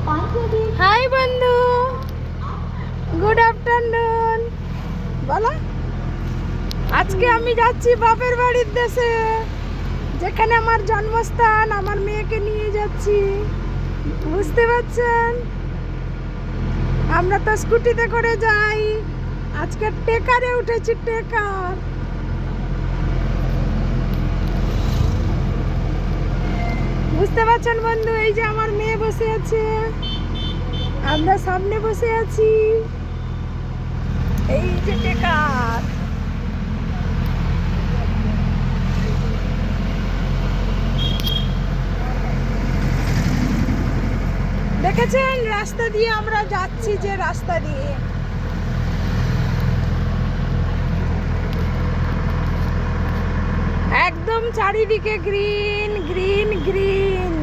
High বন্ধু, good afternoon. বলো, আজকে আমি যাচ্ছি বাপের বাড়ির দেশে, যেখানে আমার জন্মস্থান। আমার মেয়েকে নিয়ে যাচ্ছি, বুঝতে পারছেন? আমরা তো স্কুটিতে করে যাই, আজকে টেকারে উঠেছি। টেকার, বুঝতে পারছেন বন্ধু? এই যে আমার মেয়ে বসে আছে, আমরা সামনে বসে আছি। এই যে টেকার, দেখেছেন রাস্তা দিয়ে আমরা যাচ্ছি, যে রাস্তা দিয়ে একদম চারিদিকে গ্রিন গ্রিন গ্রিন।